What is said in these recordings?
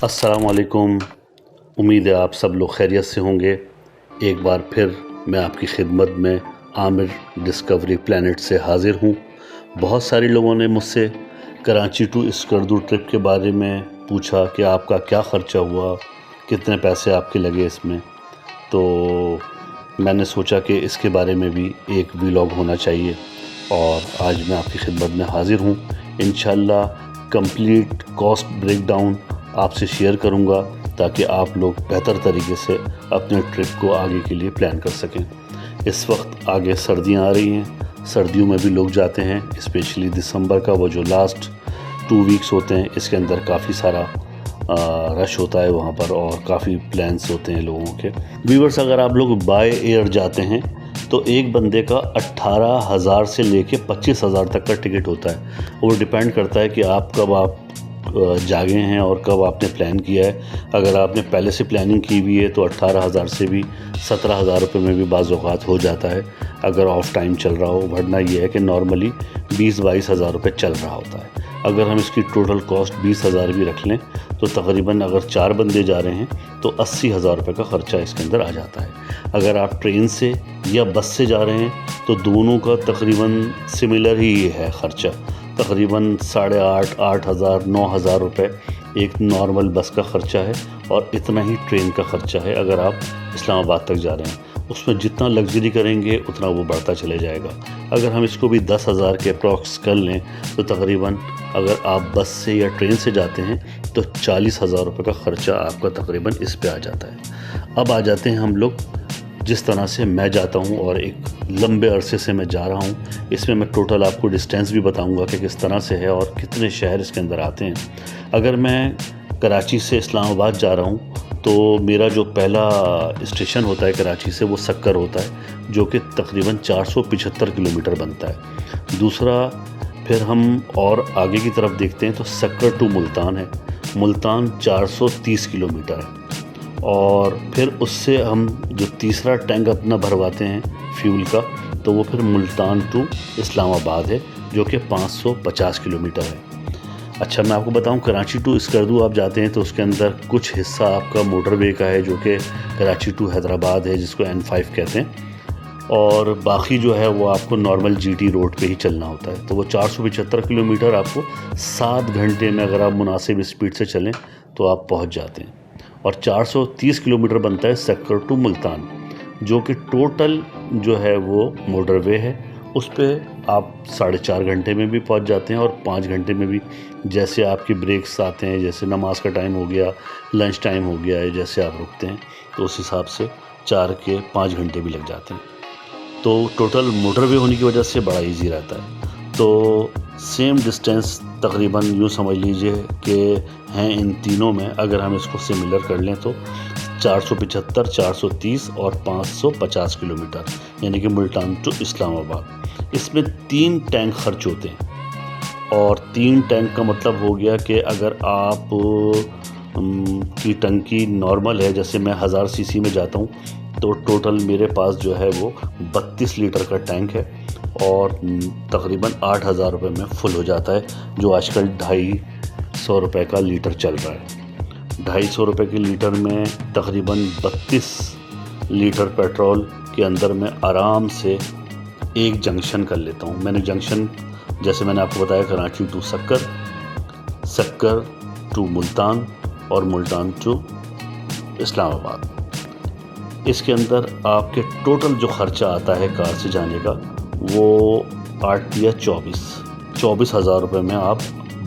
السلام علیکم، امید ہے آپ سب لوگ خیریت سے ہوں گے۔ ایک بار پھر میں آپ کی خدمت میں عامر ڈسکوری پلانٹ سے حاضر ہوں۔ بہت سارے لوگوں نے مجھ سے کراچی ٹو اسکردو ٹرپ کے بارے میں پوچھا کہ آپ کا کیا خرچہ ہوا، کتنے پیسے آپ کے لگے اس میں، تو میں نے سوچا کہ اس کے بارے میں بھی ایک ولاگ ہونا چاہیے، اور آج میں آپ کی خدمت میں حاضر ہوں۔ انشاءاللہ کمپلیٹ کاسٹ بریک ڈاؤن آپ سے شیئر کروں گا تاکہ آپ لوگ بہتر طریقے سے اپنے ٹرپ کو آگے کے لیے پلان کر سکیں۔ اس وقت آگے سردیاں آ رہی ہیں، سردیوں میں بھی لوگ جاتے ہیں، اسپیشلی دسمبر کا وہ جو لاسٹ 2 ویکس ہوتے ہیں، اس کے اندر کافی سارا رش ہوتا ہے وہاں پر، اور کافی پلانس ہوتے ہیں لوگوں کے۔ ویورز، اگر آپ لوگ بائی ایئر جاتے ہیں تو ایک بندے کا 18,000 سے لے کے 25,000 تک کا ٹکٹ ہوتا ہے۔ وہ ڈیپینڈ کرتا ہے کہ آپ کب جاگے ہیں اور کب آپ نے پلان کیا ہے۔ اگر آپ نے پہلے سے پلاننگ کی ہوئی ہے تو 18,000 سے بھی 17,000 روپے میں بھی بعض اوقات ہو جاتا ہے اگر آف ٹائم چل رہا ہو، ورنہ یہ ہے کہ نارملی 20-22,000 روپے چل رہا ہوتا ہے۔ اگر ہم اس کی ٹوٹل کاسٹ 20,000 بھی رکھ لیں تو تقریباً اگر 4 بندے جا رہے ہیں تو 80,000 روپے کا خرچہ اس کے اندر آ جاتا ہے۔ اگر آپ ٹرین سے یا بس سے جا رہے ہیں تو دونوں کا تقریباً سملر ہی ہے خرچہ، تقریباً 8,500 9,000 روپے ایک نارمل بس کا خرچہ ہے، اور اتنا ہی ٹرین کا خرچہ ہے اگر آپ اسلام آباد تک جا رہے ہیں۔ اس میں جتنا لگژری کریں گے اتنا وہ بڑھتا چلے جائے گا۔ اگر ہم اس کو بھی 10,000 کے اپروکس کر لیں تو تقریباً اگر آپ بس سے یا ٹرین سے جاتے ہیں تو 40,000 روپے کا خرچہ آپ کا تقریباً اس پہ آ جاتا ہے۔ اب آ جاتے ہیں ہم لوگ جس طرح سے میں جاتا ہوں، اور ایک لمبے عرصے سے میں جا رہا ہوں۔ اس میں ڈٹوٹل آپ کو ڈسٹینس بھی بتاؤں گا کہ کس طرح سے ہے اور کتنے شہر اس کے اندر آتے ہیں۔ اگر میں کراچی سے اسلام آباد جا رہا ہوں تو میرا جو پہلا اسٹیشن ہوتا ہے کراچی سے وہ سکر ہوتا ہے، جو کہ تقریباً 475 کلومیٹر بنتا ہے۔ دوسرا پھر ہم اور آگے کی طرف دیکھتے ہیں تو سکر ٹو ملتان ہے، ملتان 430 کلومیٹر ہے، اور پھر اس سے ہم جو تیسرا ٹینک اپنا بھرواتے ہیں فیول کا تو وہ پھر ملتان ٹو اسلام آباد ہے، جو کہ 550 کلومیٹر ہے۔ اچھا، میں آپ کو بتاؤں کراچی ٹو اسکردو آپ جاتے ہیں تو اس کے اندر کچھ حصہ آپ کا موٹر وے کا ہے، جو کہ کراچی ٹو حیدرآباد ہے، جس کو N5 کہتے ہیں، اور باقی جو ہے وہ آپ کو نارمل GT روڈ پہ ہی چلنا ہوتا ہے۔ تو وہ 475 کلومیٹر آپ کو 7 گھنٹے میں اگر آپ مناسب اسپیڈ سے چلیں تو آپ پہنچ جاتے ہیں۔ اور 430 کلومیٹر بنتا ہے سکر ٹو ملتان، جو کہ ٹوٹل جو ہے وہ موٹر وے ہے۔ اس پہ آپ 4.5 گھنٹے میں بھی پہنچ جاتے ہیں، اور 5 گھنٹے میں بھی، جیسے آپ کی بریکس آتے ہیں، جیسے نماز کا ٹائم ہو گیا، لنچ ٹائم ہو گیا ہے، جیسے آپ رکتے ہیں تو اس حساب سے 4 کے 5 گھنٹے بھی لگ جاتے ہیں۔ تو ٹوٹل موٹر وے ہونے کی وجہ سے بڑا ایزی رہتا ہے۔ تو سیم ڈسٹینس تقریباً یوں سمجھ لیجئے کہ ہیں ان تینوں میں، اگر ہم اس کو سملر کر لیں تو 475 430 اور 550 کلومیٹر، یعنی کہ ملتان ٹو اسلام آباد۔ اس میں 3 ٹینک خرچ ہوتے ہیں، اور 3 ٹینک کا مطلب ہو گیا کہ اگر آپ کی ٹنکی نارمل ہے، جیسے میں 1000 cc میں جاتا ہوں تو ٹوٹل میرے پاس جو ہے وہ 32 لیٹر کا ٹینک ہے، اور تقریباً 8,000 روپے میں فل ہو جاتا ہے، جو آج کل 250 روپے کا لیٹر چل رہا ہے۔ 250 روپے کے لیٹر میں تقریباً 32 لیٹر پیٹرول کے اندر میں آرام سے ایک جنکشن کر لیتا ہوں۔ میں نے جنکشن، جیسے میں نے آپ کو بتایا، کراچی ٹو سکر، سکر ٹو ملتان، اور ملتان ٹو اسلام آباد۔ اس کے اندر آپ کے ٹوٹل جو خرچہ آتا ہے کار سے جانے کا وہ 8 یا 24,000 روپے میں آپ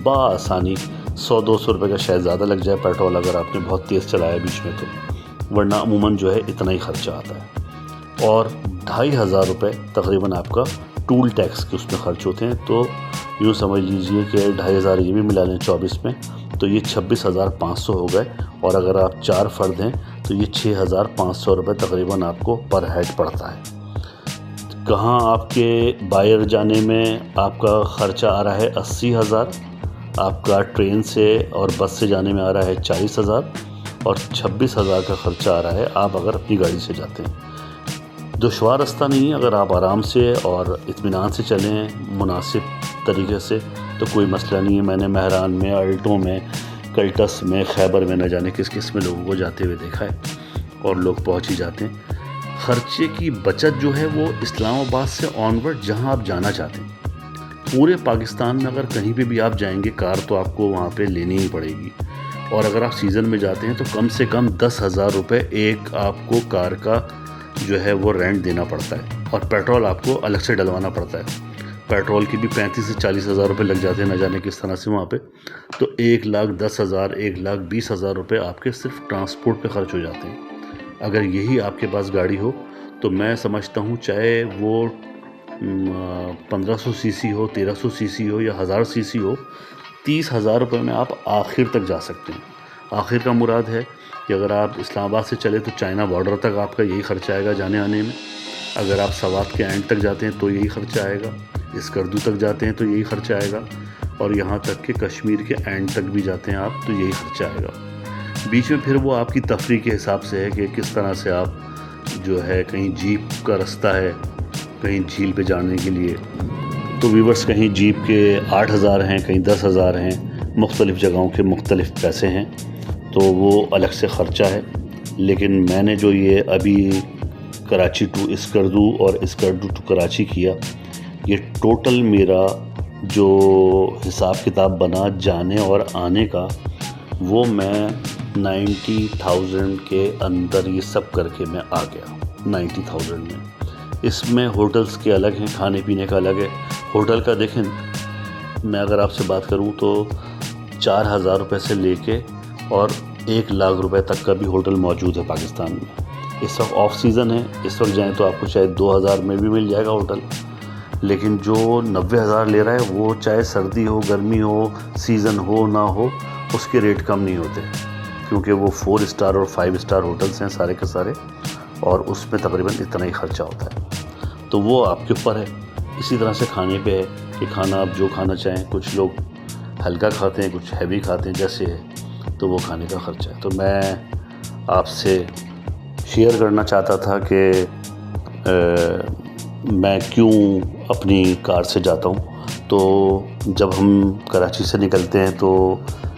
بآسانی 100-200 روپے کا شاید زیادہ لگ جائے پیٹرول اگر آپ نے بہت تیز چلایا بیچ میں تو، ورنہ عموماً جو ہے اتنا ہی خرچہ آتا ہے۔ اور 2,500 روپے تقریباً آپ کا ٹول ٹیکس کے اس میں خرچ ہوتے ہیں، تو یوں سمجھ لیجئے کہ 2,500 یہ بھی ملا لیں 24 میں تو یہ 26,500 ہو گئے، اور اگر آپ 4 فرد ہیں تو یہ 6,500 روپے تقریباً آپ کو پر ہیڈ پڑتا ہے۔ کہاں آپ کے باہر جانے میں آپ کا خرچہ آ رہا ہے 80,000، آپ کا ٹرین سے اور بس سے جانے میں آ رہا ہے 40,000، اور 26,000 کا خرچہ آ رہا ہے آپ اگر اپنی گاڑی سے جاتے ہیں۔ دشوار راستہ نہیں ہے، اگر آپ آرام سے اور اطمینان سے چلیں مناسب طریقے سے تو کوئی مسئلہ نہیں ہے۔ میں نے مہران میں، الٹوں میں، کلٹس میں، خیبر میں نہ جانے کس کس میں لوگوں کو جاتے ہوئے دیکھا ہے، اور لوگ پہنچ ہی جاتے ہیں۔ خرچے کی بچت جو ہے وہ اسلام آباد سے آنورڈ جہاں آپ جانا چاہتے ہیں، پورے پاکستان میں اگر کہیں پہ بھی آپ جائیں گے کار تو آپ کو وہاں پہ لینی ہی پڑے گی، اور اگر آپ سیزن میں جاتے ہیں تو کم سے کم 10,000 روپے ایک آپ کو کار کا جو ہے وہ رینٹ دینا پڑتا ہے، اور پیٹرول آپ کو الگ سے ڈلوانا پڑتا ہے۔ پیٹرول کی بھی 35 سے 40,000 روپے لگ جاتے ہیں، نہ جانے کس طرح سے وہاں پہ۔ تو 1,10,000 1,20,000 روپے آپ کے صرف ٹرانسپورٹ پہ خرچ ہو جاتے ہیں۔ اگر یہی آپ کے پاس گاڑی ہو تو میں سمجھتا ہوں چاہے وہ 1500 سی سی ہو، 1300 سی سی ہو یا 1000 سی سی ہو، 30,000 روپے میں آپ آخر تک جا سکتے ہیں۔ آخر کا مراد ہے کہ اگر آپ اسلام آباد سے چلے تو چائنا بارڈر تک آپ کا یہی خرچہ آئے گا جانے آنے میں، اگر آپ سوات کے اینڈ تک جاتے ہیں تو یہی خرچہ آئے گا، اسکردو تک جاتے ہیں تو یہی خرچہ آئے گا، اور یہاں تک کہ کشمیر کے اینڈ تک بھی جاتے ہیں آپ تو یہی خرچہ آئے گا۔ بیچ میں پھر وہ آپ کی تفریح کے حساب سے ہے کہ کس طرح سے آپ جو ہے، کہیں جیپ کا رستہ ہے کہیں جھیل پہ جانے کے لیے، تو ویورز کہیں جیپ کے 8,000 ہیں، کہیں 10,000 ہیں، مختلف جگہوں کے مختلف پیسے ہیں، تو وہ الگ سے خرچہ ہے۔ لیکن میں نے جو یہ ابھی کراچی ٹو اسکردو اور اسکردو ٹو کراچی کیا، یہ ٹوٹل میرا جو حساب کتاب بنا جانے اور آنے کا، وہ میں 90,000 کے اندر یہ سب کر کے میں آ گیا 90,000 میں۔ اس میں ہوٹلز کے الگ ہیں، کھانے پینے کا الگ ہے۔ ہوٹل کا دیکھیں، میں اگر آپ سے بات کروں تو 4,000 روپے سے لے کے اور 1,00,000 روپے تک کا بھی ہوٹل موجود ہے پاکستان میں۔ اس وقت آف سیزن ہے، اس وقت جائیں تو آپ کو شاید 2,000 میں بھی مل جائے گا ہوٹل، لیکن جو 90,000 لے رہا ہے وہ چاہے سردی ہو، گرمی ہو، سیزن ہو نہ ہو، اس کے ریٹ کم نہیں ہوتے، کیونکہ وہ 4 اسٹار اور 5 اسٹار ہوٹلز ہیں سارے کے سارے، اور اس میں تقریباً اتنا ہی خرچہ ہوتا ہے۔ تو وہ آپ کے اوپر ہے۔ اسی طرح سے کھانے پہ ہے کہ کھانا آپ جو کھانا چاہیں، کچھ لوگ ہلکا کھاتے ہیں، کچھ ہیوی کھاتے ہیں، جیسے ہے تو وہ کھانے کا خرچہ ہے۔ تو میں آپ سے شیئر کرنا چاہتا تھا کہ میں کیوں اپنی کار سے جاتا ہوں۔ تو جب ہم کراچی سے نکلتے ہیں تو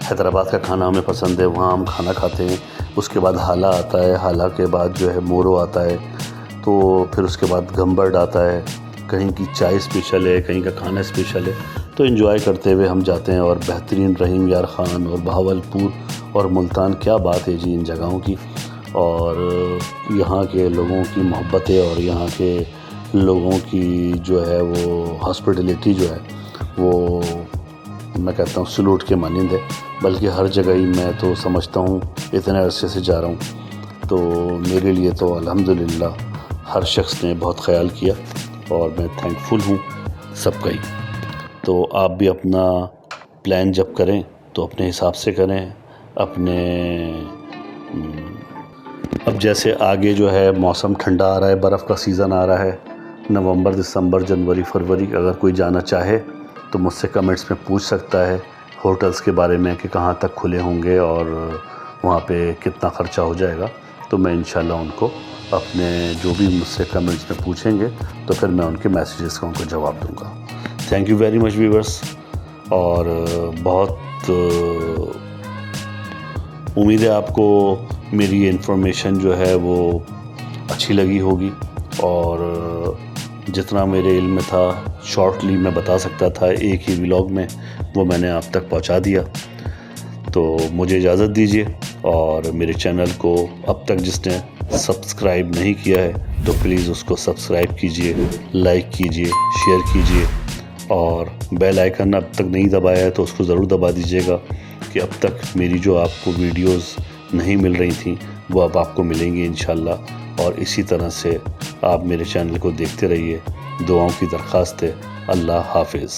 حیدرآباد کا کھانا ہمیں پسند ہے، وہاں ہم کھانا کھاتے ہیں، اس کے بعد حالہ آتا ہے، حالہ کے بعد جو ہے مورو آتا ہے، تو پھر اس کے بعد گھمبرڈ آتا ہے، کہیں کی چائے اسپیشل ہے، کہیں کا کھانا اسپیشل ہے، تو انجوائے کرتے ہوئے ہم جاتے ہیں۔ اور بہترین رحیم یار خان اور بہاولپور اور ملتان، کیا بات ہے جی ان جگہوں کی، اور یہاں کے لوگوں کی محبتیں اور یہاں کے لوگوں کی جو ہے وہ ہاسپٹیلٹی جو ہے وہ میں کہتا ہوں سلوٹ کے مانند ہے۔ بلکہ ہر جگہ ہی میں تو سمجھتا ہوں اتنے عرصے سے جا رہا ہوں تو میرے لیے تو الحمدللہ ہر شخص نے بہت خیال کیا، اور میں تھینک فل ہوں سب کا ہی۔ تو آپ بھی اپنا پلان جب کریں تو اپنے حساب سے کریں، اپنے اب جیسے آگے جو ہے موسم ٹھنڈا آ رہا ہے، برف کا سیزن آ رہا ہے، نومبر، دسمبر، جنوری، فروری، اگر کوئی جانا چاہے تو مجھ سے کمنٹس میں پوچھ سکتا ہے ہوٹلز کے بارے میں کہ کہاں تک کھلے ہوں گے اور وہاں پہ کتنا خرچہ ہو جائے گا، تو میں انشاءاللہ ان کو اپنے جو بھی مجھ سے کمنٹس میں پوچھیں گے تو پھر میں ان کے میسیجز کا ان کو جواب دوں گا۔ Thank you very much viewers, اور بہت امید ہے آپ کو میری یہ انفارمیشن جو ہے وہ اچھی لگی ہوگی، اور جتنا میرے علم میں تھا شارٹلی میں بتا سکتا تھا ایک ہی ولاگ میں، وہ میں نے آپ تک پہنچا دیا۔ تو مجھے اجازت دیجیے، اور میرے چینل کو اب تک جس نے سبسکرائب نہیں کیا ہے تو پلیز اس کو سبسکرائب کیجیے، لائک کیجیے، شیئر کیجیے، اور بیل آئیکن اب تک نہیں دبایا ہے تو اس کو ضرور دبا دیجیے گا، کہ اب تک میری جو آپ کو ویڈیوز نہیں مل رہی تھیں وہ اب آپ کو ملیں گی انشاءاللہ۔ اور اسی طرح سے آپ میرے چینل کو دیکھتے رہیے۔ دعاؤں کی درخواست ہے۔ اللہ حافظ۔